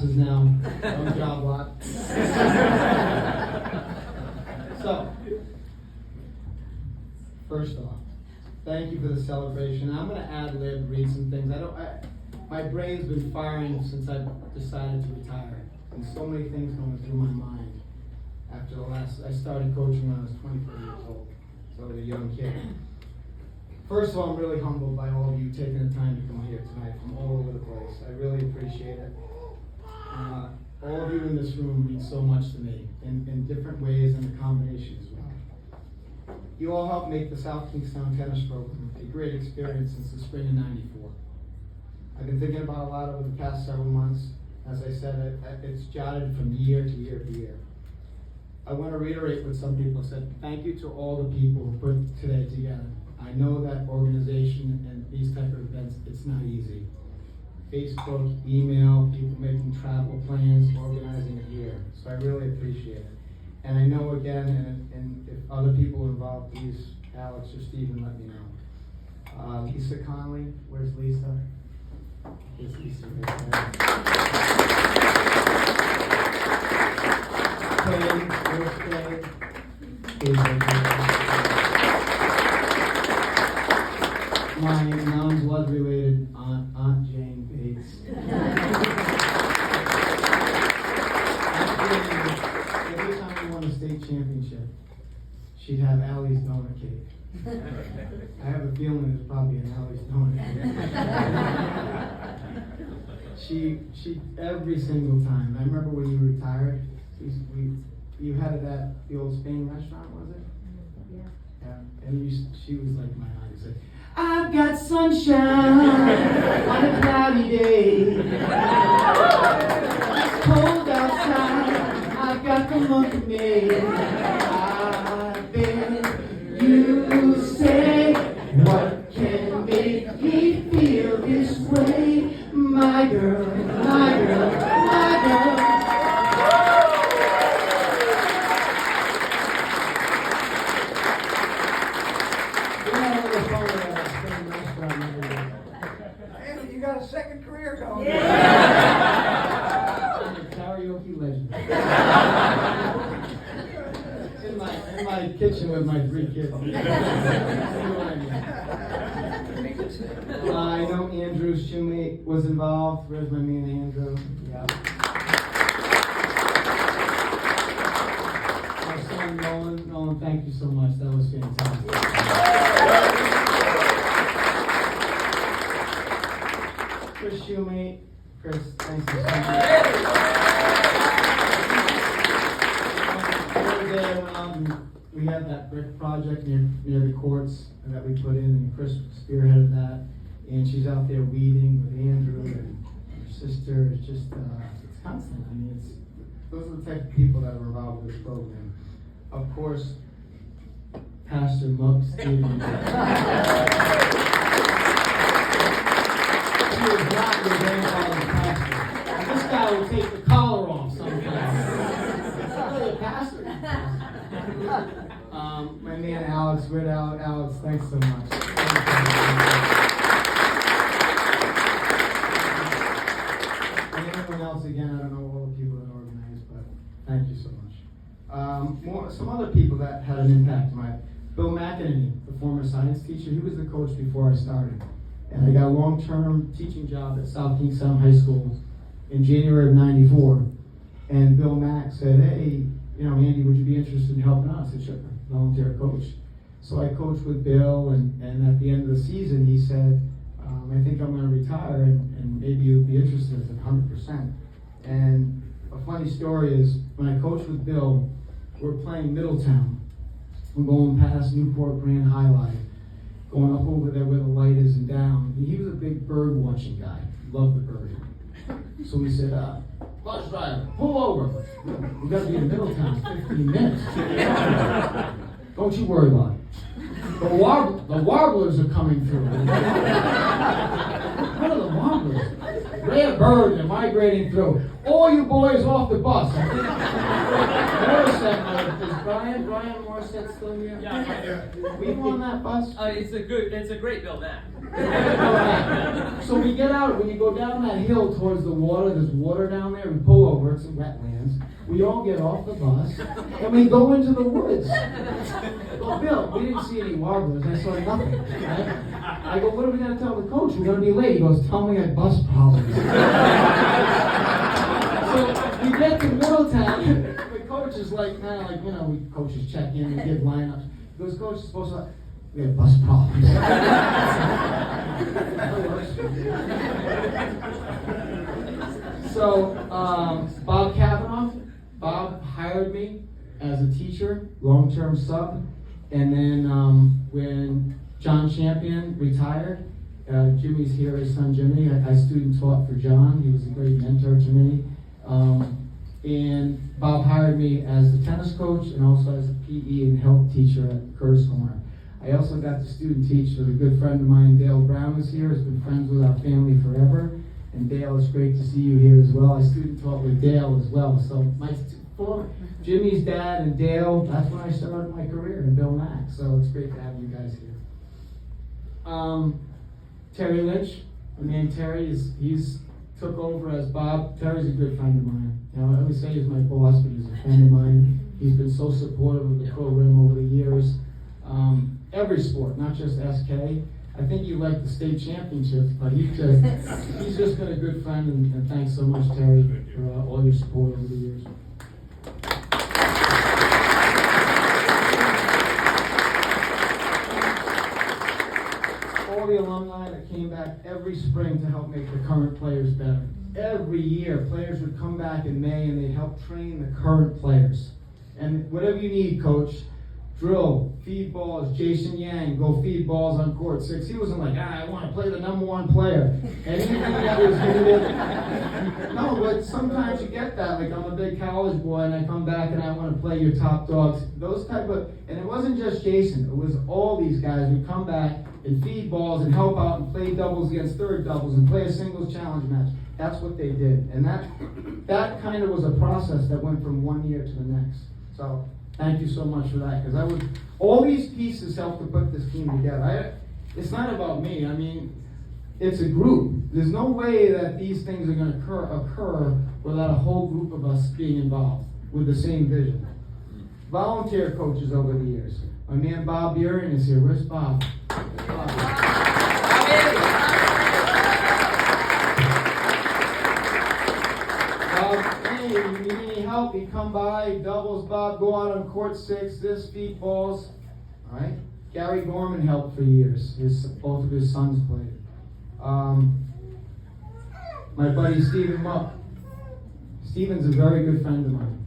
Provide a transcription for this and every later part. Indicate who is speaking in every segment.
Speaker 1: glasses now. I'm job lot. So, first off, thank you for the celebration. I'm going to ad-lib, read some things. My brain's been firing since I decided to retire. And so many things going through my mind. After I started coaching when I was 24 years old. So I was a young kid. First of all, I'm really humbled by all of you taking the time to come here tonight from all over the place. I really appreciate it. All of you in this room mean so much to me in different ways and a combination as well. You all helped make the South Kingstown tennis program a great experience since the spring of '94. I've been thinking about a lot over the past several months. As I said, it's jotted from year to year to year. I want to reiterate what some people said. Thank you to all the people who put today together. I know that organization and these type of events, it's not easy. Facebook, email, people making travel plans, organizing it here. So I really appreciate it. And I know again, and if other people are involved, please, Alex or Stephen, let me know. Lisa Conley, where's Lisa? Here's Lisa right there. Craig, where's Craig? Here's right there. My mom's blood-related Aunt Jane Bates. Every time we won a state championship, she'd have Allie's donut cake. I have a feeling it's probably an Allie's donut cake. She every single time. I remember when you retired, you had it at the old Spain restaurant, was it? Yeah. And she was like my aunt. She said, I've got sunshine on a cloudy day. It's cold outside. I've got the month of May. I've been, you say, what can make me feel this way? My girl, my girl, my girl.
Speaker 2: You got a second career going.
Speaker 1: Yeah. I'm a karaoke legend. in my kitchen with my 3 kids. I know Andrew Shumate was involved. Where's my man Andrew? Yeah. My son Nolan, thank you so much. That was fantastic. Chris Shumate. Chris, thanks so much. We had that brick project near the courts that we put in, and Chris spearheaded that. And she's out there weeding with Andrew and her sister. It's just, it's constant. I mean, those are the type of people that are involved with this program. Of course, Pastor Muck Stephen. He was not your grandfather's pastor. And this guy will take the collar off sometimes. It's not really a pastor. My man Alex, we're out. Alex, thanks so much. And everyone else, again, I don't know all the people that organized, but thank you so much. Some other people that had an impact. Bill McEnany, the former science teacher, he was the coach before I started. And I got a long-term teaching job at South Kingstown High School in January of '94. And Bill Mack said, hey, Andy, would you be interested in helping us? I said, sure, volunteer coach. So I coached with Bill, and at the end of the season, he said, I think I'm going to retire, and maybe you'd be interested. I said, 100%. And a funny story is, when I coached with Bill, we're playing Middletown. We're going past Newport Grand High Line, going up over there where the light is and down. And he was a big bird watching guy, loved the bird. So we said, bus driver, pull over. We got to be in Middletown in 15 minutes. Don't you worry about it. The warblers are coming through. What are the warblers? Rare birds are migrating through. all you boys off the bus. I think Morissette, is Brian Morissette still here?
Speaker 3: Yeah.
Speaker 1: Were you on that bus?
Speaker 3: It's a great bill, Matt.
Speaker 1: So we get out, when you go down that hill towards the water, there's water down there, we pull over, it's in wetlands. We all get off the bus, and we go into the woods. Well, Bill, we didn't see any warblers, I saw nothing, right? I go, what are we going to tell the coach? We're going to be late. He goes, tell me I had bus problems. So we get to Middletown, the coach is like, we coaches check in and give lineups. He goes, coach is supposed to, we have bus problems. So, Bob Kavanaugh, Bob hired me as a teacher, long-term sub, and then when John Champion retired, Jimmy's here, his son Jimmy, I student taught for John. He was a great mentor to me. And Bob hired me as the tennis coach and also as a PE and health teacher at Carr's Corner. I also got to student teach with a good friend of mine, Dale Brown is here, has been friends with our family forever. And Dale, it's great to see you here as well. I student taught with Dale as well. So Jimmy's dad and Dale, that's when I started my career in Bill Mack. So it's great to have you guys here. Terry Lynch, my man Terry, he's took over as Bob. Terry's a good friend of mine. I always say he's my boss, but he's a friend of mine. He's been so supportive of the program over the years. Every sport, not just SK. I think you like the state championships, but he's just been a good friend, and thanks so much, Terry, for all your support over the years. All the alumni that came back every spring to help make the current players better. Every year, players would come back in May and they'd help train the current players. And whatever you need, coach, drill, feed balls, Jason Yang, go feed balls on court 6. He wasn't like, I want to play the number one player. Anything that was needed. No, but sometimes you get that. Like, I'm a big college boy and I come back and I want to play your top dogs. Those type of, and it wasn't just Jason. It was all these guys who come back and feed balls and help out and play doubles against third doubles and play a singles challenge match. That's what they did. And that kind of was a process that went from one year to the next. So thank you so much for that, because all these pieces help to put this team together. It's not about me. I mean, it's a group. There's no way that these things are going to occur without a whole group of us being involved with the same vision. Volunteer coaches over the years. My man Bob Burian is here. Where's Bob? Hey, you need any help, you come by, doubles, Bob, go out on court 6, this, feed balls. All right? Gary Gorman helped for years. Both of his sons played. My buddy Stephen Mupp. Stephen's a very good friend of mine.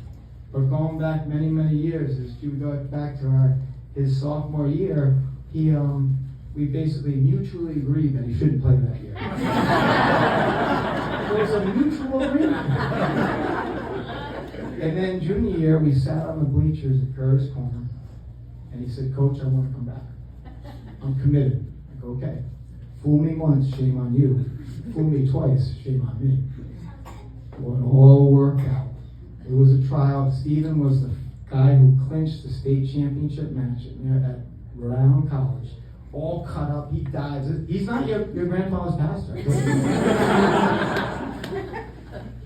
Speaker 1: But going back many, many years, as you go back to his sophomore year, we basically mutually agreed that he shouldn't play that year. It was a mutual agreement. And then junior year, we sat on the bleachers at Carr's Corner, and he said, Coach, I want to come back. I'm committed. I go, okay. Fool me once, shame on you. Fool me twice, shame on me. Well, it all worked out. It was a trial. Stephen was the guy who clinched the state championship match at Rhode Island College. All cut up, he dives. He's not your grandfather's pastor.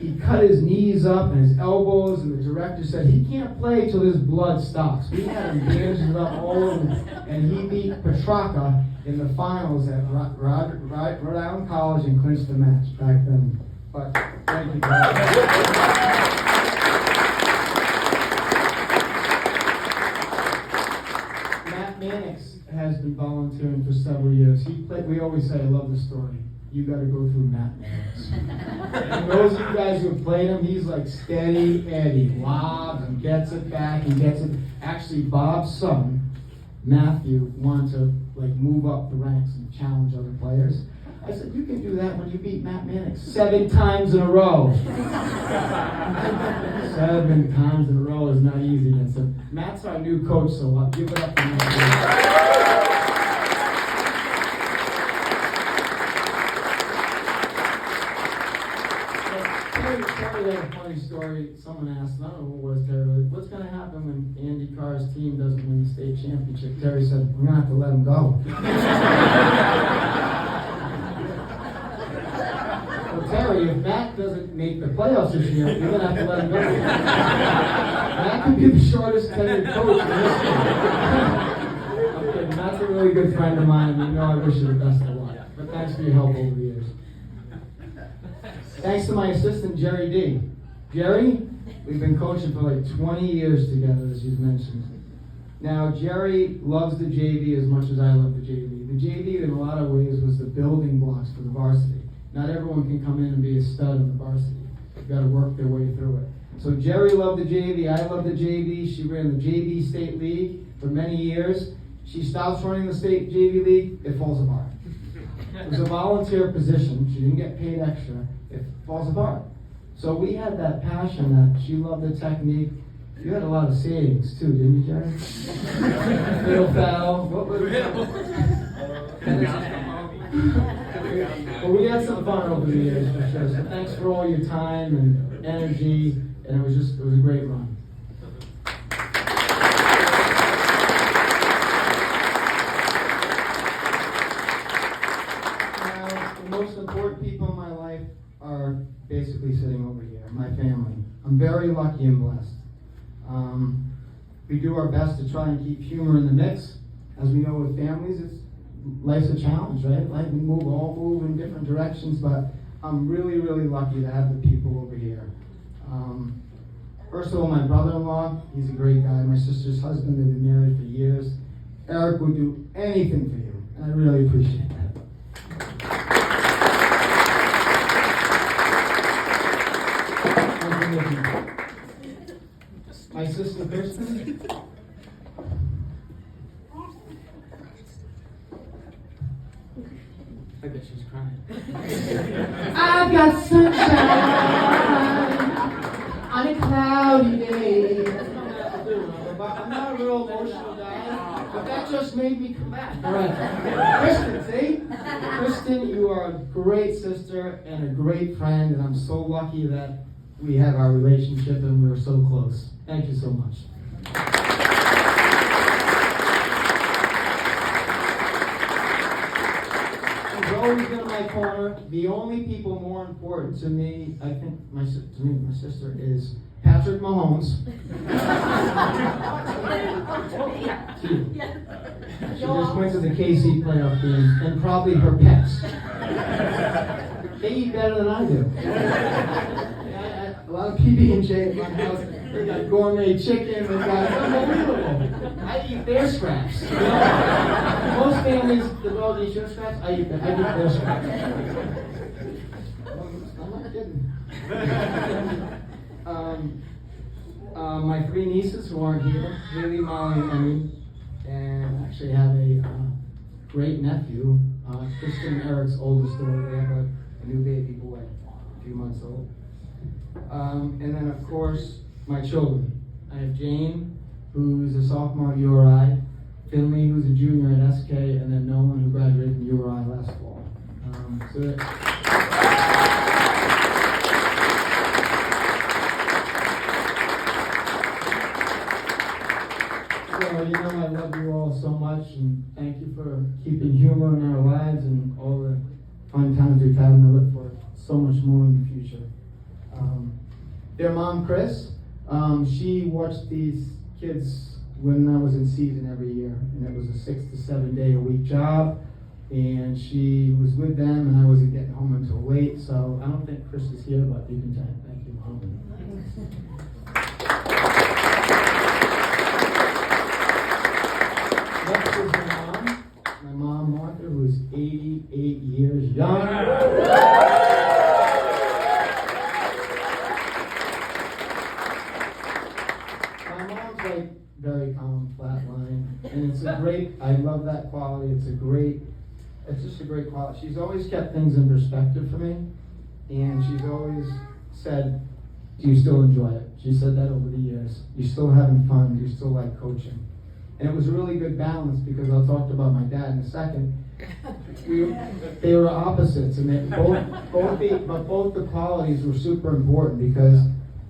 Speaker 1: He cut his knees up and his elbows, and the director said he can't play till his blood stops. We had him bandaged up all over, and he beat Petrarca in the finals at Rhode Island College and clinched the match back then. But thank you, guys. Matt Mannix has been volunteering for several years. We always say, I love the story. You got to go through Matt Mannix. And those of you guys who have played him, he's like steady Eddie. Lobs and gets it back and gets it. Actually, Bob's son, Matthew, wanted to move up the ranks and challenge other players. I said, you can do that when you beat Matt Mannix 7 times in a row. 7 times in a row is not easy. And so Matt's our new coach, so I'll give it up to Matt. Terry had a the state championship, Terry said, we're gonna have to let him go. Well, Terry, if Matt doesn't make the playoffs this year, you're gonna have to let him go. Matt could be the shortest tenured coach in history. I'm kidding. Matt's a really good friend of mine, and you know I wish you the best of luck. But thanks for your help over the years. Thanks to my assistant, Jerry D. Jerry, we've been coaching for like 20 years together, as you've mentioned. Now, Jerry loves the JV as much as I love the JV. The JV, in a lot of ways, was the building blocks for the varsity. Not everyone can come in and be a stud in the varsity. You've got to work their way through it. So Jerry loved the JV, I loved the JV. She ran the JV State League for many years. She stops running the State JV League, it falls apart. It was a volunteer position. She didn't get paid extra. It falls apart. So we had that passion that she loved the technique. You had a lot of sayings too, didn't you, Jerry? Fiddle foul. What was it? Well, we had some fun over the years for sure. So thanks for all your time and energy, and it was a great run. Now, the most important people in my life are basically sitting over here, my family. I'm very lucky and blessed. We do our best to try and keep humor in the mix. As we know with families, life's a challenge, right? Life we all move in different directions, but I'm really, really lucky to have the people over here. First of all, my brother-in-law, he's a great guy. My sister's husband, they've been married for years. Eric would do anything for you, and I really appreciate that. My sister Kristen. I bet she's crying. I've got sunshine on a cloudy day. I'm not a real emotional guy, but that just made me come back. All right, Kristen, see? Kristen, you are a great sister and a great friend, and I'm so lucky that we have our relationship and we're so close. Thank you so much. She's always been in my corner. The only people more important to me, I think, my sister is Patrick Mahomes. She just went to the KC playoff games, and probably her pets. They eat better than I do. A lot of PB&J in my house. They got gourmet chicken. They got unbelievable. I eat their scraps. You know? Most families, the dog eats your scraps. I eat their scraps. I'm not kidding. My three nieces who aren't here, Haley, Molly, and Emmy, and actually have a great nephew, Kristen, Eric's oldest daughter. They have a new baby boy, a few months old. And then, of course, my children. I have Jane, who's a sophomore at URI, Finley, who's a junior at SK, and then Nolan, who graduated from URI last fall. So, you know, I love you all so much, and thank you for keeping humor in our lives and all the fun times we've had, and I look for so much more in the future. Their mom, Chris, she watched these kids when I was in season every year, and it was a 6 to 7 day a week job, and she was with them, and I wasn't getting home until late, so I don't think Chris is here, but you can thank you, Mom. Next is my mom, Martha, who's 88 years young. Very calm, flat line, and it's a great, I love that quality, it's just a great quality. She's always kept things in perspective for me, and she's always said, do you still enjoy it? She said that over the years. You're still having fun, you still like coaching. And it was a really good balance, because I'll talk about my dad in a second. They were opposites, and both the qualities were super important, because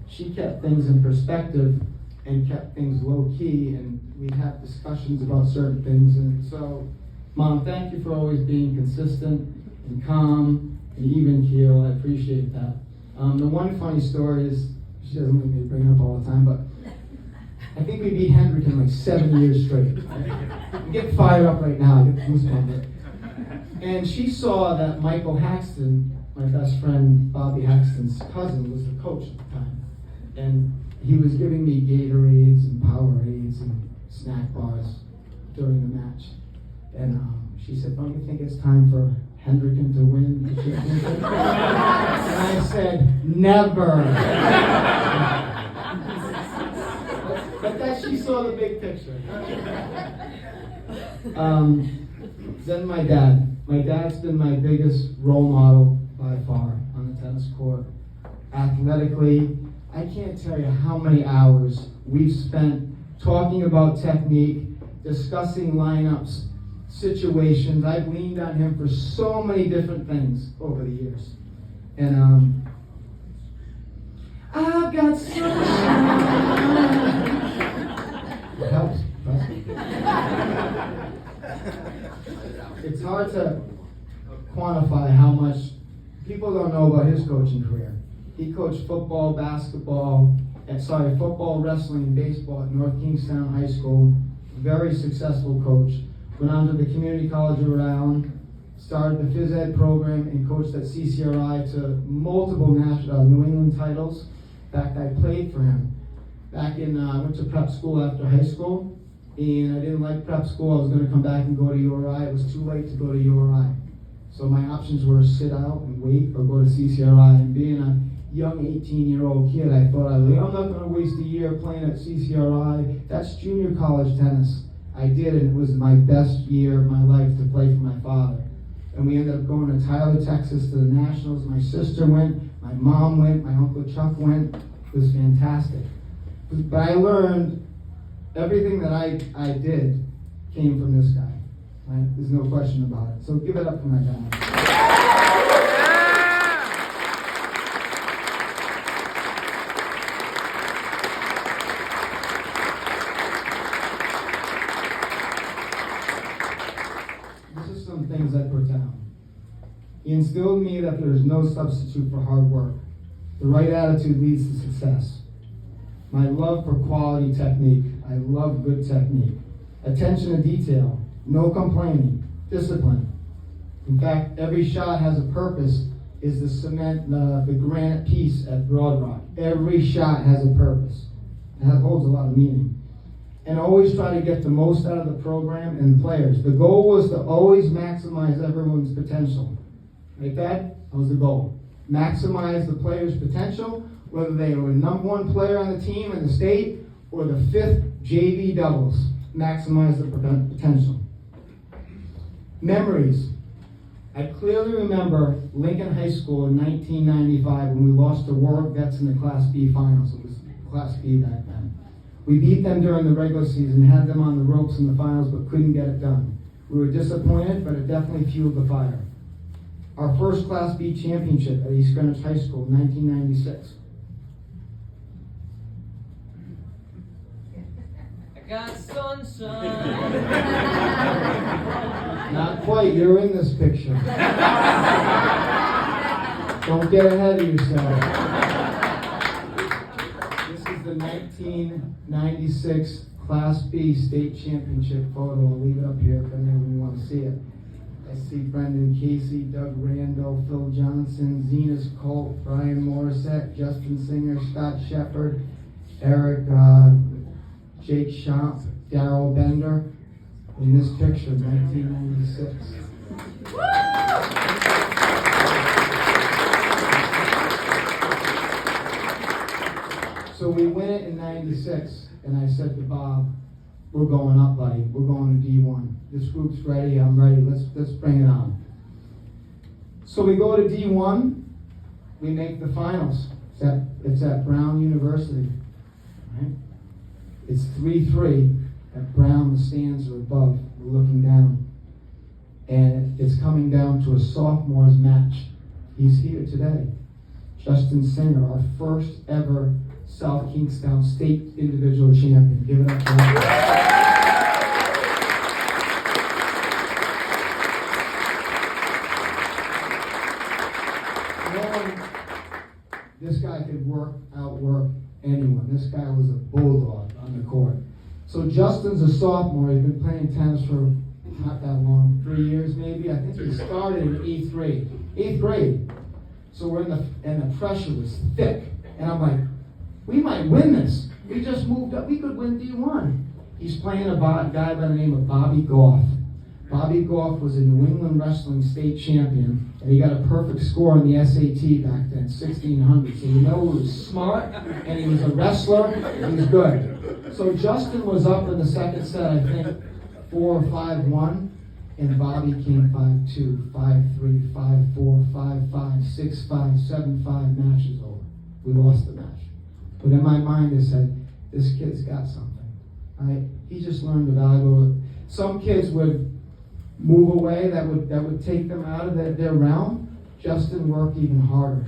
Speaker 1: she kept things in perspective. and kept things low key, and we'd have discussions about certain things. And so, Mom, thank you for always being consistent and calm and even keel. I appreciate that. The one funny story is, she doesn't let me bring it up all the time, but I think we beat Hendrick in like 7 years straight. I'm getting fired up right now. I get goosebumps. And she saw that Michael Haxton, my best friend Bobby Haxton's cousin, was the coach at the time. And he was giving me Gatorades and Powerades and snack bars during the match. And she said, don't you think it's time for Hendricken to win the championship? And I said, never. But that she saw the big picture. Then my dad. My dad's been my biggest role model by far on the tennis court. Athletically, I can't tell you how many hours we've spent talking about technique, discussing lineups, situations. I've leaned on him for so many different things over the years. And I've got sunshine. It helps, right? It's hard to quantify how much people don't know about his coaching career. He coached football, football, wrestling, and baseball at North Kingstown High School. Very successful coach. Went on to the Community College of Rhode Island, started the phys ed program, and coached at CCRI to multiple New England titles. In fact, I played for him. Back in, I went to prep school after high school, and I didn't like prep school. I was going to come back and go to URI. It was too late to go to URI. So my options were sit out and wait or go to CCRI. And being a young 18-year-old kid, I thought, I'm not going to waste a year playing at CCRI. That's junior college tennis. I did, and it was my best year of my life to play for my father. And we ended up going to Tyler, Texas to the Nationals. My sister went, my mom went, my Uncle Chuck went. It was fantastic. But I learned everything that I did came from this guy. Right? There's no question about it. So give it up for my dad. This is some things I put down. He instilled in me that there is no substitute for hard work. The right attitude leads to success. My love for quality technique. I love good technique. Attention to detail. No complaining. Discipline. In fact, every shot has a purpose. Is the cement, the granite piece at Broad Rock. Every shot has a purpose. That holds a lot of meaning. And always try to get the most out of the program and the players. The goal was to always maximize everyone's potential. Like that was the goal. Maximize the players' potential, whether they were the #1 player on the team in the state or the 5th JV doubles. Maximize the potential. Memories. I clearly remember Lincoln High School in 1995 when we lost to Warwick Vets in the Class B finals. It was Class B back then. We beat them during the regular season, had them on the ropes in the finals, but couldn't get it done. We were disappointed, but it definitely fueled the fire. Our first Class B championship at East Greenwich High School in 1996.
Speaker 3: I got sunshine.
Speaker 1: Not quite, you're in this picture. Don't get ahead of yourself. This is the 1996 Class B state championship photo. I'll leave it up here if anyone wants to see it. I see Brendan Casey, Doug Randall, Phil Johnson, Zenas Colt, Brian Morissette, Justin Singer, Scott Shepard, Eric, Jake Schomp, Darrell Bender. In this picture, 1996. So we win it in 96, and I said to Bob, we're going up, buddy. We're going to D1. This group's ready. I'm ready. Let's bring it on. So we go to D1. We make the finals. It's at Brown University. Right? It's 3-3. At Brown, the stands are above. We're looking down. And it's coming down to a sophomore's match. He's here today. Justin Singer, our first ever South Kingstown State Individual Champion. Give it up for him. This guy could outwork anyone. This guy was a bulldog on the court. So Justin's a sophomore. He's been playing tennis for not that long, 3 years maybe. I think he started in 8th grade. 8th grade. So we're and the pressure was thick. And I'm like, we might win this. We just moved up. We could win D1. He's playing a guy by the name of Bobby Goff. Bobby Goff was a New England wrestling state champion, and he got a perfect score on the SAT back then, 1600. So you know he was smart, and he was a wrestler, and he was good. So Justin was up in the second set, I think, 4 or 5-1, and Bobby came 5-2, 5-3, 5-4, 5-5, 6-5, 7-5 matches over. We lost the match. But in my mind I said, this kid's got something. He just learned the value of it. Some kids would move away that would take them out of their realm. Justin worked even harder.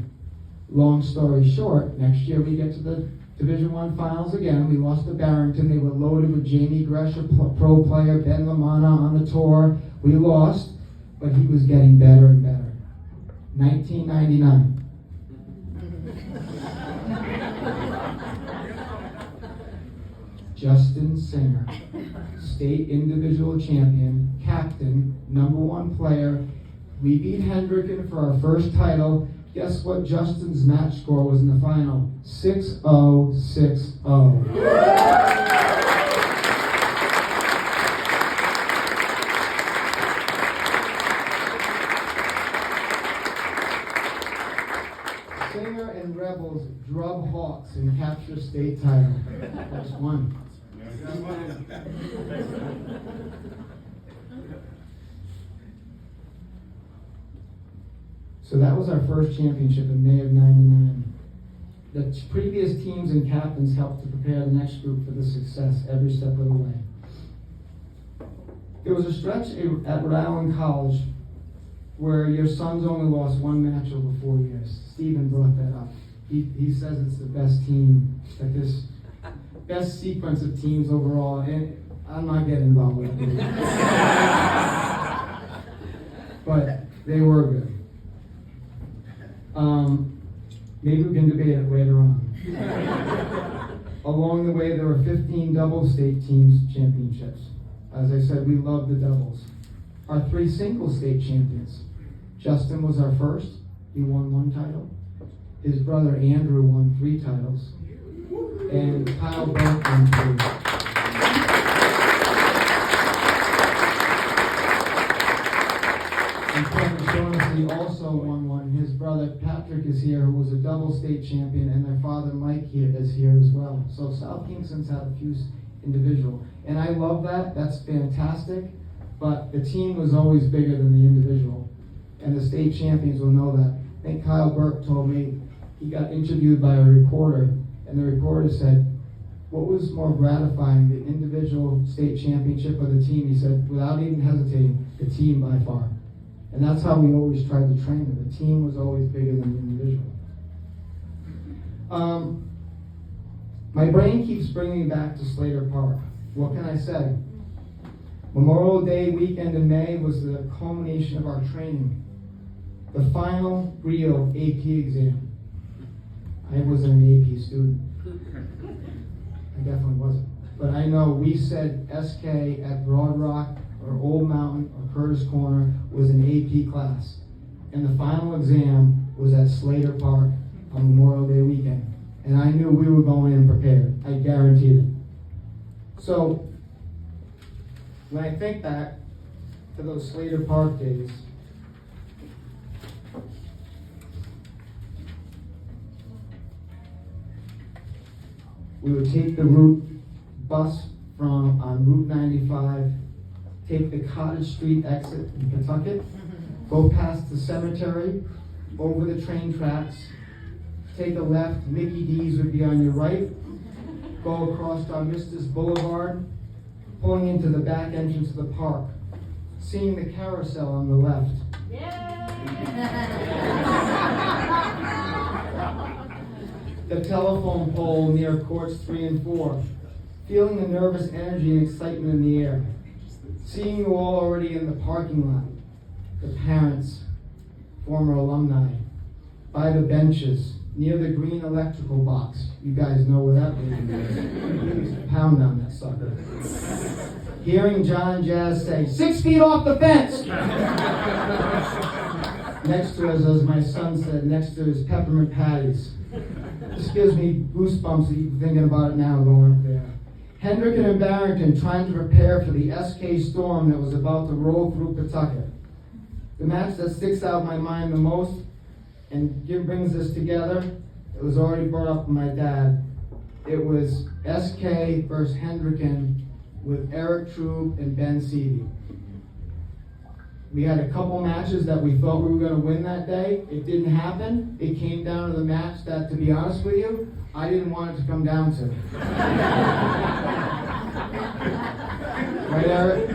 Speaker 1: Long story short, next year we get to the Division I finals again. We lost to Barrington. They were loaded with Jamie Gresher, pro player, Ben Lamana on the tour. We lost, but he was getting better and better. 1999. Justin Singer, state individual champion, captain, #1 player. We beat Hendricken for our first title. Guess what Justin's match score was in the final? 6-0, 6-0. Singer and Rebels drub Hawks and capture state title. That's one. So that was our first championship in May of '99. The previous teams and captains helped to prepare the next group for the success every step of the way. There was a stretch at Rhode Island College where your sons only lost one match over 4 years. Stephen brought that up. He says it's the best team, like this best sequence of teams overall, and I'm not getting involved with it. But they were good. Maybe we can debate it later on. Along the way, there were 15 double state teams championships. As I said, we love the doubles. Our 3 single state champions. Justin was our first. He won 1 title. His brother Andrew won 3 titles. And Kyle Burke won 3. And Kevin Shaughnessy also won 1. His brother Patrick is here, who was a double state champion, and their father Mike here is here as well. So South Kingston's had a few individual. And I love that. That's fantastic. But the team was always bigger than the individual. And the state champions will know that. I think Kyle Burke told me he got interviewed by a reporter, and the reporter said, what was more gratifying, the individual state championship or the team? He said, without even hesitating, the team by far. And that's how we always tried to train them. The team was always bigger than the individual. My brain keeps bringing me back to Slater Park. What can I say? Memorial Day weekend in May was the culmination of our training. The final real AP exam. I wasn't an AP student. I definitely wasn't. But I know we said SK at Broad Rock or Old Mountain or Curtis Corner was an AP class. And the final exam was at Slater Park on Memorial Day weekend. And I knew we were going in prepared. I guaranteed it. So, when I think back to those Slater Park days, we would take the bus on Route 95, take the Cottage Street exit in Pawtucket, go past the cemetery, over the train tracks, take a left, Mickey D's would be on your right, go across Armistice Boulevard, pulling into the back entrance of the park, seeing the carousel on the left. the telephone pole near courts 3 and 4, feeling the nervous energy and excitement in the air, seeing you all already in the parking lot, the parents, former alumni, by the benches, near the green electrical box. You guys know where that building is. We used to pound on that sucker. Hearing John and Jazz say, 6 feet off the fence! Next to us, as my son said, next to his peppermint patties. This gives me goosebumps even thinking about it now going up there. Hendricken and Barrington trying to prepare for the SK storm that was about to roll through Pawtucket. The match that sticks out in my mind the most and brings us together, it was already brought up by my dad. It was SK versus Hendricken with Eric Trube and Ben Seavey. We had a couple matches that we thought we were going to win that day. It didn't happen. It came down to the match that, to be honest with you, I didn't want it to come down to. Right, Eric?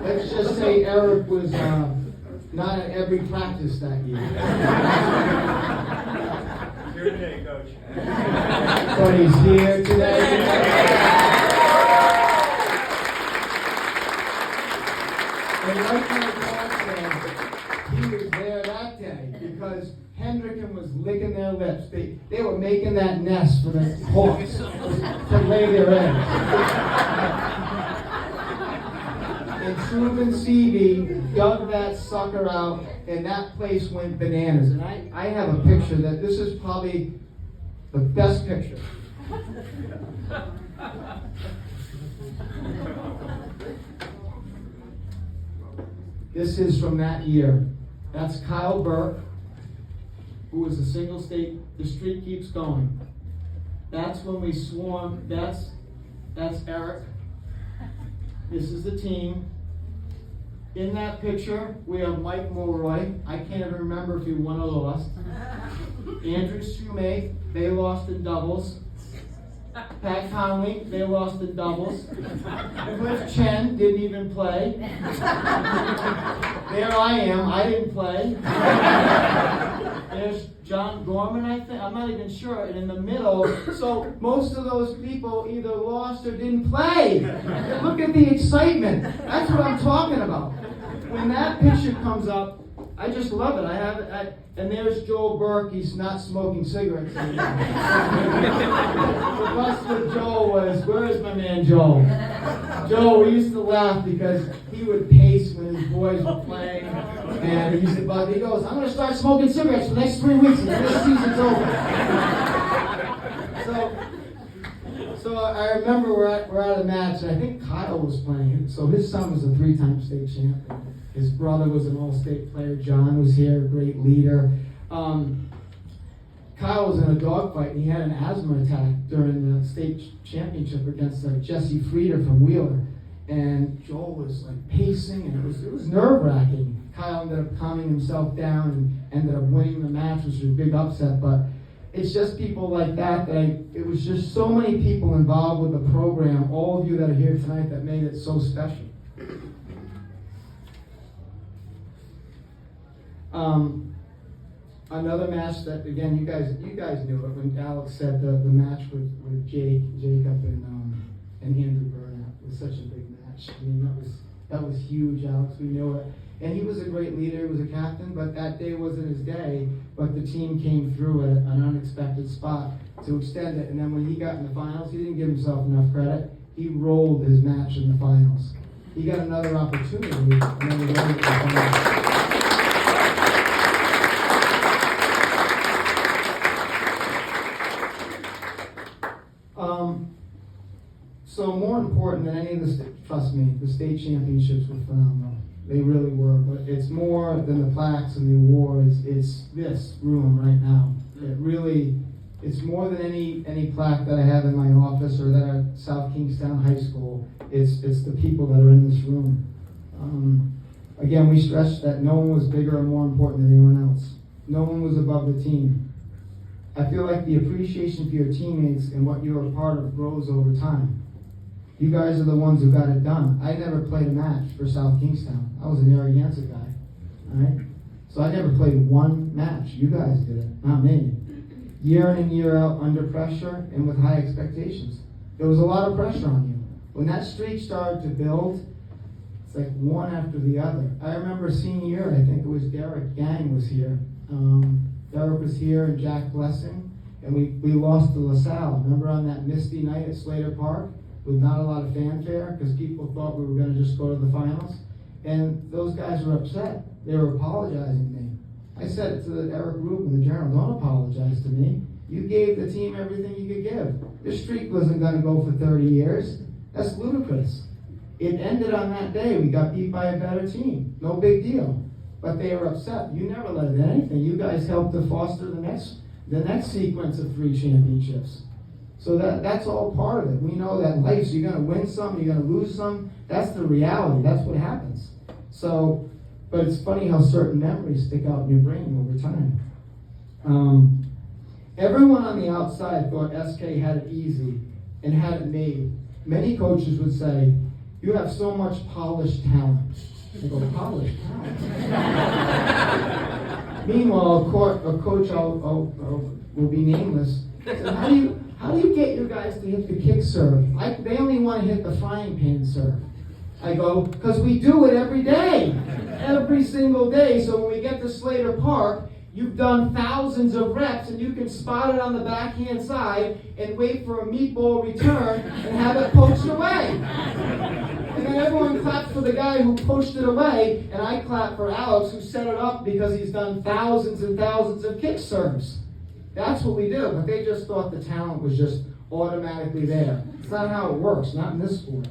Speaker 1: Let's just say Eric was not at every practice that year.
Speaker 2: Here today, Coach.
Speaker 1: But he's here today. And like my dad said, he was there that day because Hendricken was licking their lips. They were making that nest for the hawks to lay their eggs. And Trube and Seavey dug that sucker out, and that place went bananas. And I have a picture that this is probably the best picture. This is from that year. That's Kyle Burke, who was a single state. The streak keeps going. That's when we swarmed. That's Eric. This is the team. In that picture, we have Mike Mulroy. I can't even remember if he won or lost. Andrew Sumay, they lost in doubles. Pat Conley, they lost in doubles. Cliff Chen didn't even play. There I am, I didn't play. There's John Gorman, I think. I'm not even sure. And in the middle, so most of those people either lost or didn't play. Look at the excitement. That's what I'm talking about. When that picture comes up, I just love it. I have it. And there's Joel Burke. He's not smoking cigarettes anymore. The bust with Joel was, where is my man Joel? Joel, we used to laugh because he would pace when his boys were playing. And he used to bug. He goes, I'm going to start smoking cigarettes for the next 3 weeks until this season's over. So I remember we're at a match, and I think Kyle was playing. So his son was a 3-time state champion. His brother was an all-state player. John was here, a great leader. Kyle was in a dogfight, and he had an asthma attack during the state championship against Jesse Frieder from Wheeler. And Joel was like pacing, and it was nerve-wracking. Kyle ended up calming himself down and ended up winning the match, which was a big upset. But it's just people like that it was just so many people involved with the program, all of you that are here tonight, that made it so special. Another match that, again, you guys knew it when Alex said the match with Jacob and Andrew Burnett was such a big match. I mean, that was huge, Alex. We knew it. And he was a great leader. He was a captain, but that day wasn't his day. But the team came through at an unexpected spot to extend it. And then when he got in the finals, he didn't give himself enough credit. He rolled his match in the finals. He got another opportunity, and then he rolled it in the finals. So more important than any of the trust me, the state championships were phenomenal. They really were, but it's more than the plaques and the awards. It's this room right now. It's more than any plaque that I have in my office or that are at South Kingstown High School. It's the people that are in this room. Again, we stressed that no one was bigger or more important than anyone else. No one was above the team. I feel like the appreciation for your teammates and what you're a part of grows over time. You guys are the ones who got it done. I never played a match for South Kingstown. I was an Narragansett guy. All right? So I never played one match. You guys did it, not me. Year in and year out, under pressure and with high expectations. There was a lot of pressure on you. When that streak started to build, it's like one after the other. I remember senior year, I think it was Derek Gang was here. Derek was here and Jack Blessing, and we lost to LaSalle. Remember on that misty night at Slater Park with not a lot of fanfare because people thought we were going to just go to the finals? And those guys were upset. They were apologizing to me. I said it to Eric Rubin, the Journal, don't apologize to me. You gave the team everything you could give. This streak wasn't going to go for 30 years. That's ludicrous. It ended on that day. We got beat by a better team. No big deal. But they were upset. You never let it anything. You guys helped to foster the next sequence of 3 championships. So that's all part of it. We know that in life, so you're going to win some, you're going to lose some. That's the reality. That's what happens. So, but it's funny how certain memories stick out in your brain over time. Everyone on the outside thought SK had it easy and had it made. Many coaches would say, you have so much polished talent. I go, polished talent? Meanwhile, a coach will be nameless. Said, how do you get your guys to hit the kick serve? They only want to hit the frying pan serve. I go, because we do it every day. Every single day. So when we get to Slater Park, you've done thousands of reps and you can spot it on the backhand side and wait for a meatball return and have it poached away. And then everyone claps for the guy who poached it away, and I clap for Alex who set it up because he's done thousands and thousands of kick serves. That's what we do, but they just thought the talent was just automatically there. It's not how it works, not in this sport.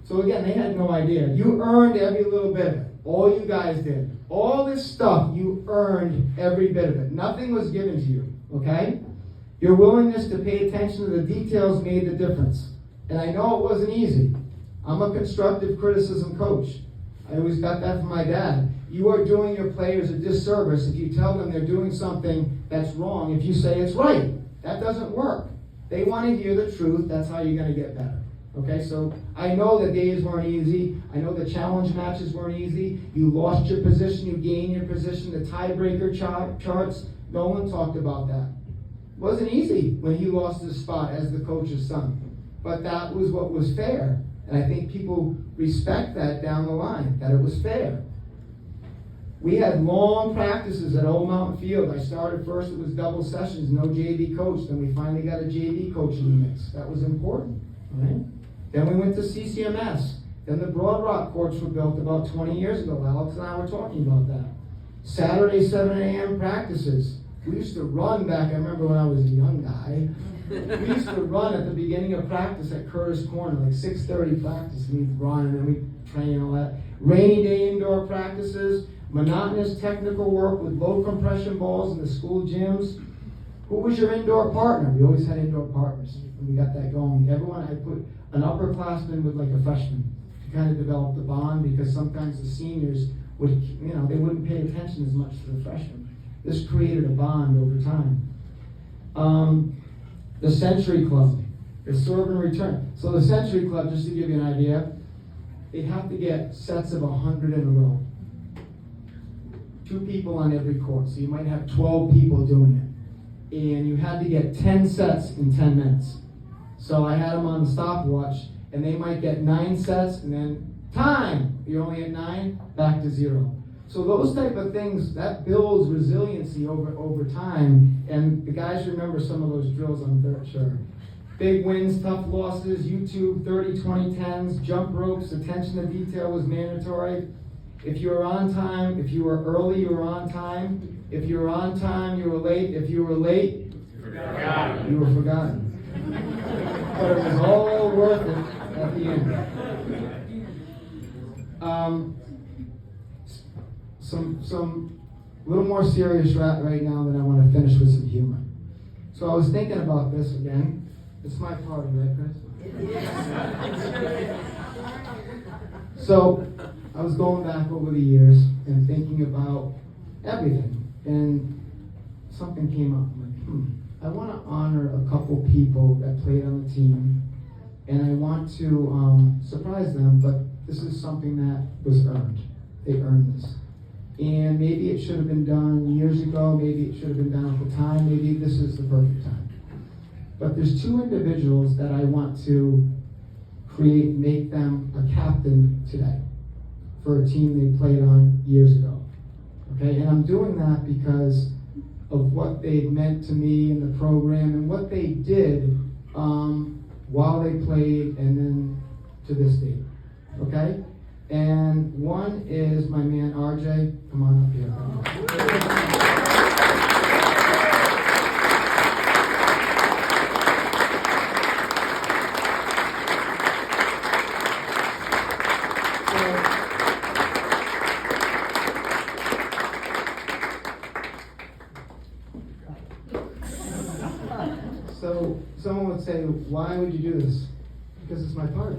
Speaker 1: So again, they had no idea. You earned every little bit of it. All you guys did. All this stuff, you earned every bit of it. Nothing was given to you, okay? Your willingness to pay attention to the details made the difference. And I know it wasn't easy. I'm a constructive criticism coach. I always got that from my dad. You are doing your players a disservice if you tell them they're doing something that's wrong if you say it's right. That doesn't work. They want to hear the truth. That's how you're going to get better. Okay, so I know the days weren't easy. I know the challenge matches weren't easy. You lost your position, you gained your position. The tiebreaker charts, no one talked about that. It wasn't easy when he lost his spot as the coach's son. But that was what was fair. And I think people respect that down the line, that it was fair. We had long practices at Old Mountain Field. I started first, it was double sessions, no JV coach. Then we finally got a JV coach in the mix. That was important, right? Then we went to CCMS. Then the Broad Rock courts were built about 20 years ago. Alex and I were talking about that. Saturday, 7 a.m. practices. We used to run back, I remember when I was a young guy. We used to run at the beginning of practice at Curtis Corner, like 6:30 practice. We'd run and then we'd train and all that. Rainy day indoor practices, monotonous technical work with low compression balls in the school gyms. Who was your indoor partner? We always had indoor partners. And we got that going. Everyone, I put an upperclassman with like a freshman to kind of develop the bond because sometimes the seniors would, they wouldn't pay attention as much to the freshmen. This created a bond over time. The Century Club, the serve and return. So the Century Club, just to give you an idea, they'd have to get sets of 100 in a row. 2 people on every court. So you might have 12 people doing it. And you had to get 10 sets in 10 minutes. So I had them on the stopwatch, and they might get 9 sets, and then time. You're only at 9, back to 0. So those type of things, that builds resiliency over time, and the guys remember some of those drills, I'm sure. Big wins, tough losses, YouTube, 30, 20, 10s, jump ropes, attention to detail was mandatory. If you were on time, if you were early, you were on time. If you were on time, you were late. If you were late, you were forgotten. But it was all worth it at the end. Some little more serious right now than I want to finish with some humor. So I was thinking about this again. It's my party, right, Chris? So I was going back over the years and thinking about everything, and something came up. I'm like, I want to honor a couple people that played on the team, and I want to surprise them, but this is something that was earned. they earned this. And maybe it should have been done years ago, maybe it should have been done at the time, maybe this is the perfect time. But there's two individuals that I want to make them a captain today for a team they played on years ago. Okay, and I'm doing that because of what they've meant to me in the program and what they did while they played and then to this date. Okay? And one is my man RJ. Come on up here. So someone would say, why would you do this? Because it's my party.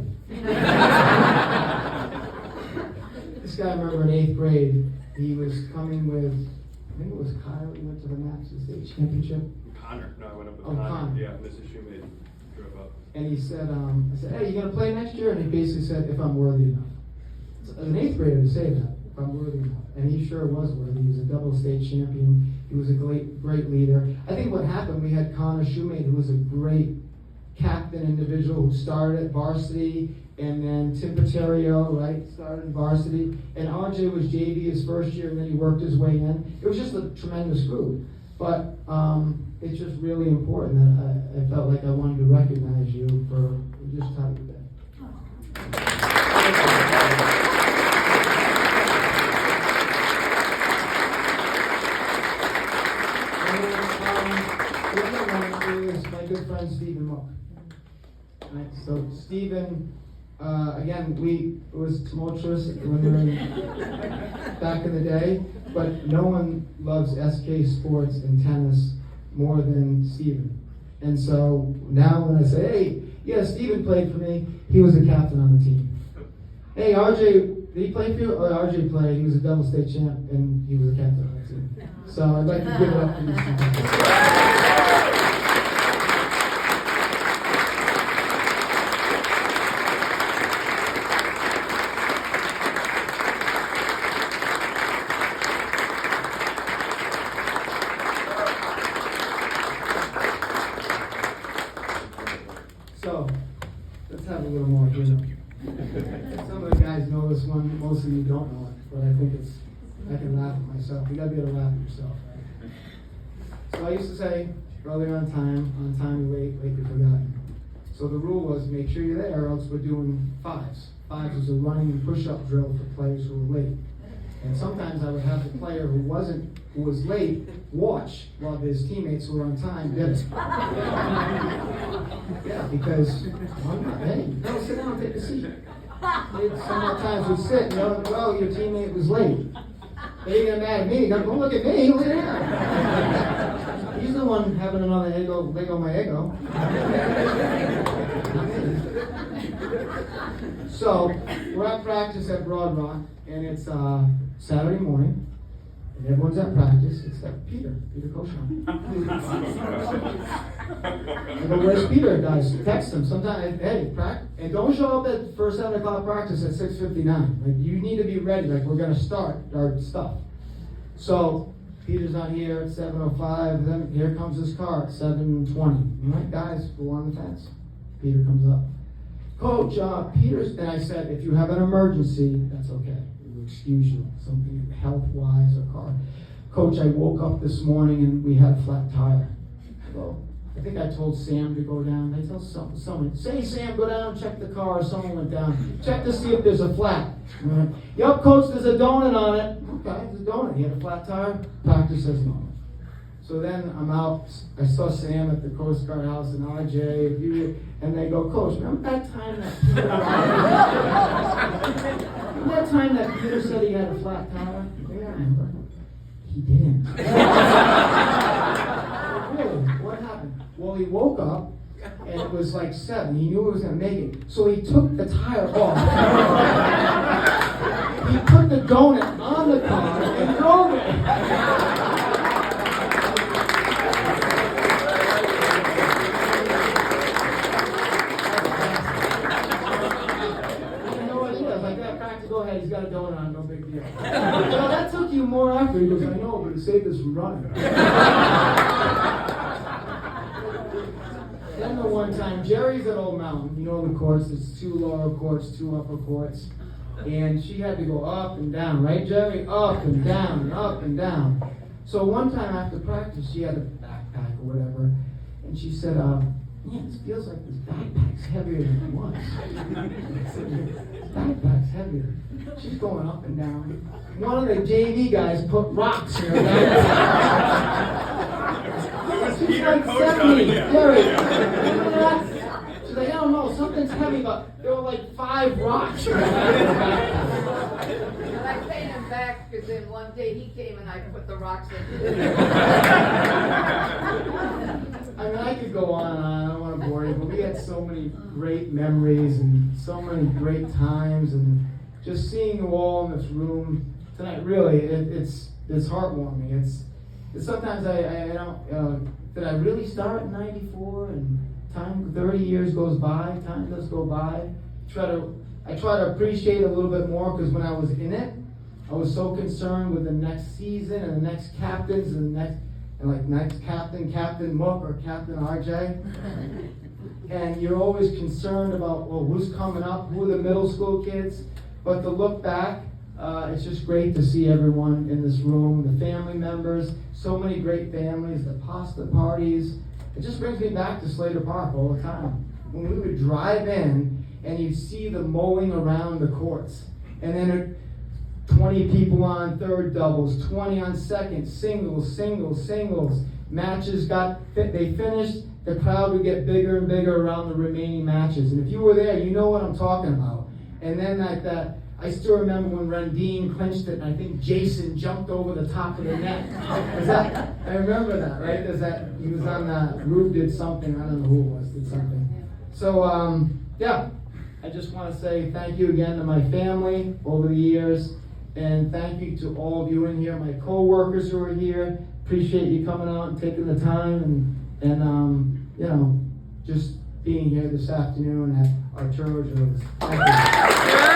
Speaker 1: This guy, I remember in 8th grade, he was coming with, I think it was Carr, he went to the Masters State Championship.
Speaker 4: Connor. No, I went up with
Speaker 1: Connor.
Speaker 4: Connor. Yeah, Mrs. Shoemade drove up.
Speaker 1: And he said, I said, hey, you gonna play next year? And he basically said, if I'm worthy enough. So, as an 8th grader to say that, if I'm worthy enough. And he sure was worthy. He was a double state champion. He was a great leader. I think what happened, we had Connor Shoemade, who was a great captain individual who started at varsity, and then Tim Paterio, right, started in varsity. And RJ was JV his first year, and then he worked his way in. It was just a tremendous group. But it's just really important that I felt like I wanted to recognize you for just how you did. Is my good friend Stephen Mook. Right, so Stephen, again, it was tumultuous when we were back in the day, but no one loves SK sports and tennis more than Stephen. And so now when I say, hey, yeah, Stephen played for me, he was a captain on the team. Hey, RJ, did he play for you? Oh, RJ played, he was a double state champ, and he was a captain on the team. So I'd like to give it up to these guys. So, let's have a little more here. Some of the guys know this one, most of you don't know it, but I think I can laugh at myself. You gotta be able to laugh at yourself, right? So I used to say, early on time you're late you're forgotten. So the rule was, make sure you're there, or else we're doing fives. Fives was a running and push-up drill for players who were late. And sometimes I would have the player who was late watch while his teammates who were on time did it. Yeah, because hey, no, sit down, take a seat. Some of the times we sit, well, your teammate was late. They get mad at me. Don't look at me. Look at him. He's the one having another Lego my ego. So we're at practice at Broad Rock, and it's Saturday morning, and everyone's at practice except Peter Koshon. I go, where's Peter, guys? Text him. Sometimes, hey, practice, and don't show up at first 7 o'clock practice at 6:59. Like, you need to be ready. Like, we're gonna start our stuff. So Peter's not here at 7:05. Then here comes his car at 7:20. All right, guys, go on the fence. Peter comes up. Coach, Peter's, and I said, if you have an emergency, that's okay. We'll excuse you, something health-wise or car. Coach, I woke up this morning and we had a flat tire. So I think I told Sam to go down. I tell someone, say Sam, go down and check the car. Someone went down. Check to see if there's a flat. Yep, Coach, there's a donut on it. Okay, there's a donut. He had a flat tire. Practice says no. So then I'm out. I saw Sam at the Coast Guard house and RJ, and they go, Coach, remember that time that Peter said he had a flat tire? Yeah, I remember. He didn't. Really? What happened? Well, he woke up, and it was like 7. He knew he was going to make it. So he took the tire off. He put the donut on the car and drove it. Go ahead Dad, he's got a donut, no big deal. Well, that took you more effort. He goes, I know, but it saved us from running. Then the one time, Jerry's at Old Mountain, you know the courts, there's 2 lower courts, 2 upper courts. And she had to go up and down, right, Jerry? Up and down and up and down. So one time after practice, she had a backpack or whatever, and she said, man, it feels like this backpack's heavier than it was. I said, this backpack's heavier. She's going up and down. One of the JV guys put rocks in her backpack. She's like 70, Jerry. Remember that? She's like, I don't know, something's heavy, but there were like 5 rocks in her backpack.
Speaker 5: And I paid him back because then one day he came and I put the rocks in.
Speaker 1: I mean, I could go on and on, I don't want to bore you, but we had so many great memories and so many great times, and just seeing you all in this room tonight, really, it's heartwarming. It's sometimes I don't, did I really start in 94 and time, 30 years goes by, time does go by. I try to appreciate it a little bit more, because when I was in it, I was so concerned with the next season and the next captains and the next Captain Mook or Captain RJ. And you're always concerned about, well, who's coming up, who are the middle school kids. But to look back, it's just great to see everyone in this room, the family members, so many great families, the pasta parties. It just brings me back to Slater Park all the time. When we would drive in and you'd see the mowing around the courts. And then 20 people on third doubles, 20 on second, singles. Matches they finished, the crowd would get bigger and bigger around the remaining matches. And if you were there, you know what I'm talking about. And then that I still remember when Rundine clinched it, and I think Jason jumped over the top of the net. I remember that, right? He was on the roof, did something, I don't know who it was, did something. So, yeah, I just want to say thank you again to my family over the years, and thank you to all of you in here, my co-workers who are here. Appreciate you coming out and taking the time and just being here this afternoon at our church. Thank you.